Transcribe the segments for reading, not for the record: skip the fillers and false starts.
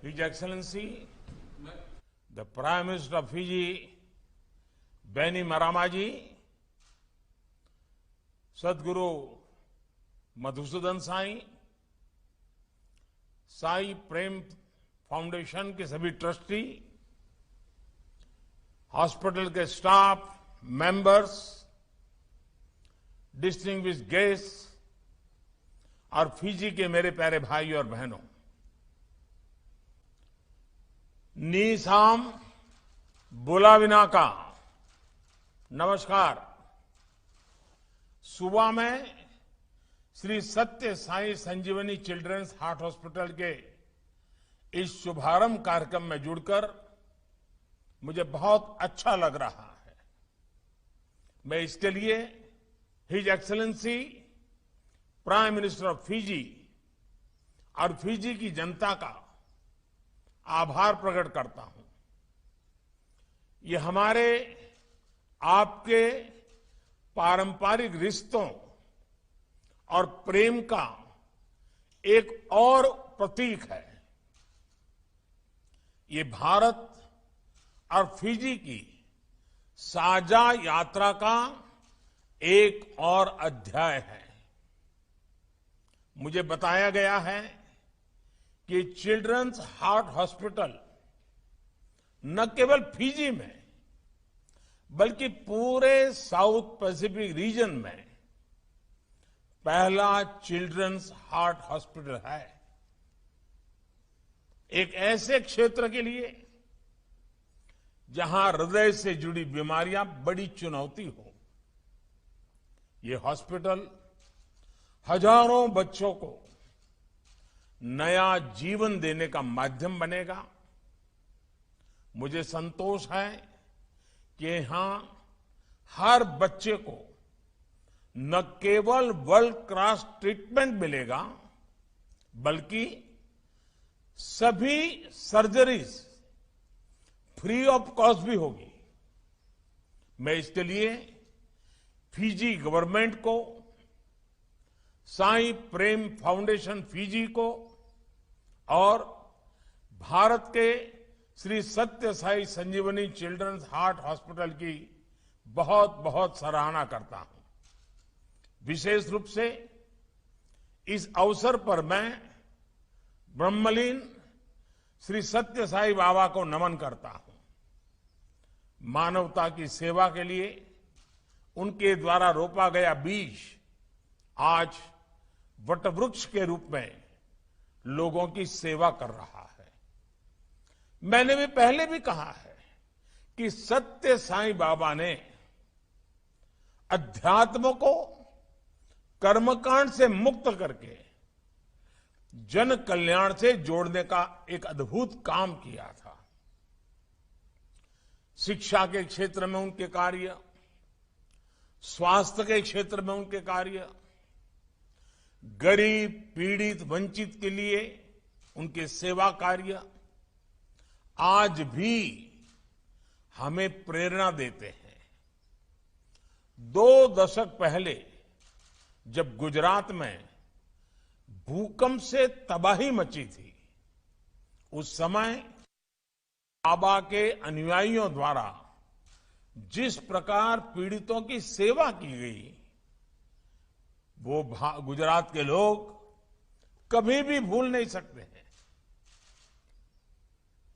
His Excellency, the Prime Minister of Fiji, Bainimaramaji, Sadhguru Madhusudan Sai Prem foundation के सभी trustee, hospital के staff, members, distinguished guest और Fiji के मेरे प्यारे भाई और बहनों, नीसाम बुलाविनाका, नमस्कार। सुबह में श्री सत्य साई संजीवनी चिल्ड्रंस हार्ट हॉस्पिटल के इस शुभारंभ कार्यक्रम में जुड़कर मुझे बहुत अच्छा लग रहा है। मैं इसके लिए his excellency prime minister of Fiji और फिजी की जनता का आभार प्रकट करता हूं। ये हमारे आपके पारंपरिक रिश्तों और प्रेम का एक और प्रतीक है। ये भारत और फिजी की साझा यात्रा का एक और अध्याय है। मुझे बताया गया है कि चिल्ड्रंस हार्ट हॉस्पिटल न केवल फिजी में बल्कि पूरे साउथ पैसिफिक रीजन में पहला चिल्ड्रंस हार्ट हॉस्पिटल है। एक ऐसे क्षेत्र के लिए जहां हृदय से जुड़ी बीमारियां बड़ी चुनौती हो, ये हॉस्पिटल हजारों बच्चों को नया जीवन देने का माध्यम बनेगा। मुझे संतोष है कि यहां हर बच्चे को न केवल वर्ल्ड क्लास ट्रीटमेंट मिलेगा बल्कि सभी सर्जरीज फ्री ऑफ कॉस्ट भी होगी। मैं इसके लिए फिजी गवर्नमेंट को, साई प्रेम फाउंडेशन फिजी को और भारत के श्री सत्य साई संजीवनी चिल्ड्रंस हार्ट हॉस्पिटल की बहुत बहुत सराहना करता हूं। विशेष रूप से इस अवसर पर मैं ब्रह्मलीन श्री सत्य साई बाबा को नमन करता हूं। मानवता की सेवा के लिए उनके द्वारा रोपा गया बीज आज वटवृक्ष के रूप में लोगों की सेवा कर रहा है। मैंने भी पहले भी कहा है कि सत्य साई बाबा ने अध्यात्म को कर्मकांड से मुक्त करके जन कल्याण से जोड़ने का एक अद्भुत काम किया था। शिक्षा के क्षेत्र में उनके कार्य, स्वास्थ्य के क्षेत्र में उनके कार्य, गरीब, पीड़ित, वंचित के लिए उनके सेवा कार्य आज भी हमें प्रेरणा देते हैं। 2 दशक पहले जब गुजरात में भूकंप से तबाही मची थी, उस समय बाबा के अनुयायियों द्वारा जिस प्रकार पीड़ितों की सेवा की गई, वो गुजरात के लोग कभी भी भूल नहीं सकते हैं।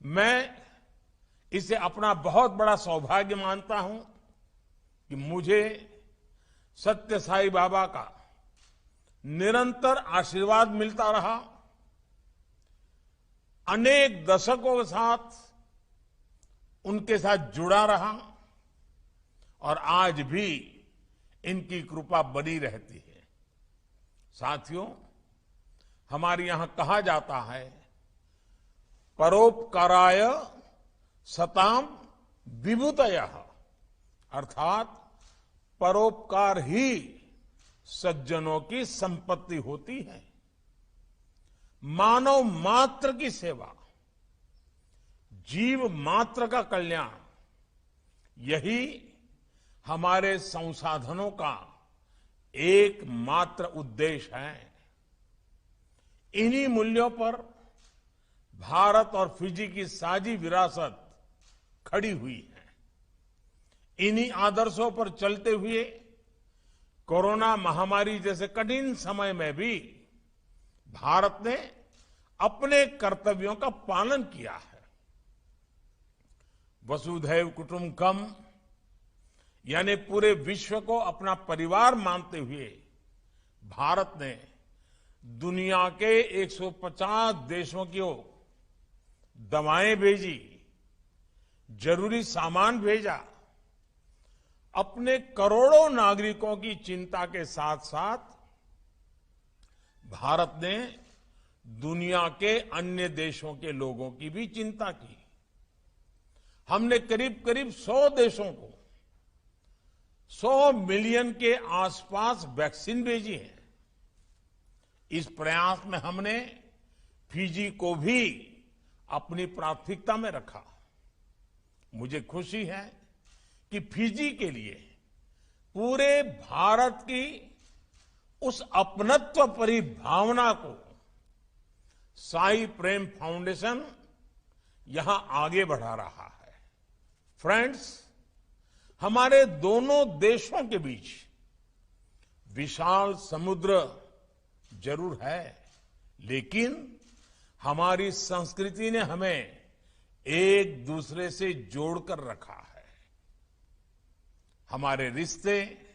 मैं इसे अपना बहुत बड़ा सौभाग्य मानता हूं कि मुझे सत्य साई बाबा का निरंतर आशीर्वाद मिलता रहा। अनेक दशकों के साथ उनके साथ जुड़ा रहा और आज भी इनकी कृपा बनी रहती है। साथियों, हमारे यहां कहा जाता है, परोपकाराय सताम विभूतयः, अर्थात परोपकार ही सज्जनों की संपत्ति होती है। मानव मात्र की सेवा, जीव मात्र का कल्याण, यही हमारे संसाधनों का एकमात्र उद्देश्य है। इन्हीं मूल्यों पर भारत और फिजी की साझी विरासत खड़ी हुई है। इन्हीं आदर्शों पर चलते हुए कोरोना महामारी जैसे कठिन समय में भी भारत ने अपने कर्तव्यों का पालन किया है। वसुधैव कुटुंबकम यानी पूरे विश्व को अपना परिवार मानते हुए भारत ने दुनिया के 150 देशों की दवाएं भेजी, जरूरी सामान भेजा। अपने करोड़ों नागरिकों की चिंता के साथ साथ भारत ने दुनिया के अन्य देशों के लोगों की भी चिंता की। हमने करीब करीब 100 देशों को 100 मिलियन के आसपास वैक्सीन भेजी है। इस प्रयास में हमने फिजी को भी अपनी प्राथमिकता में रखा। मुझे खुशी है कि फिजी के लिए पूरे भारत की उस अपनत्व परी भावना को साई प्रेम फाउंडेशन यहां आगे बढ़ा रहा है। फ्रेंड्स, हमारे दोनों देशों के बीच विशाल समुद्र जरूर है, लेकिन हमारी संस्कृति ने हमें एक दूसरे से जोड़कर रखा है। हमारे रिश्ते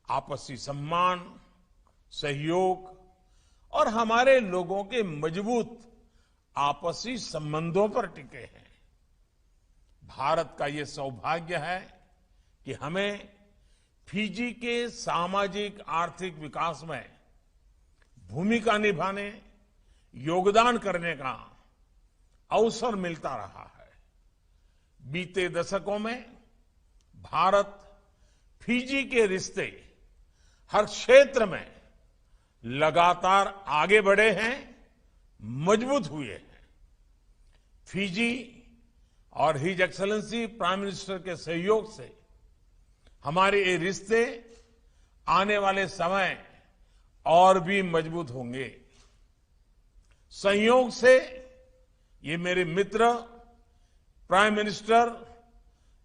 आपसी सम्मान, सहयोग और हमारे लोगों के मजबूत आपसी संबंधों पर टिके हैं। भारत का ये सौभाग्य है कि हमें फिजी के सामाजिक आर्थिक विकास में भूमिका निभाने, योगदान करने का अवसर मिलता रहा है। बीते दशकों में भारत फिजी के रिश्ते हर क्षेत्र में लगातार आगे बढ़े हैं, मजबूत हुए हैं। फिजी और हिज एक्सेलेंसी प्राइम मिनिस्टर के सहयोग से हमारे ये रिश्ते आने वाले समय और भी मजबूत होंगे। संयोग से ये मेरे मित्र प्राइम मिनिस्टर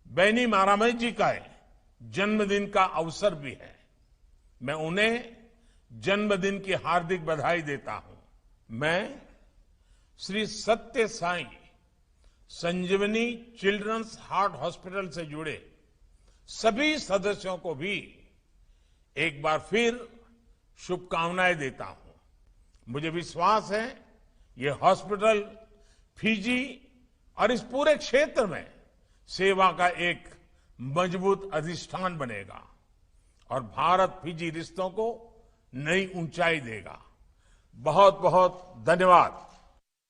बैनीमारामा जी का जन्मदिन का अवसर भी है। मैं उन्हें जन्मदिन की हार्दिक बधाई देता हूं। मैं श्री सत्य साई संजीवनी चिल्ड्रंस हार्ट हॉस्पिटल से जुड़े सभी सदस्यों को भी एक बार फिर शुभकामनाएं देता हूं। मुझे विश्वास है ये हॉस्पिटल फिजी और इस पूरे क्षेत्र में सेवा का एक मजबूत अधिष्ठान बनेगा और भारत फिजी रिश्तों को नई ऊंचाई देगा। बहुत बहुत धन्यवाद।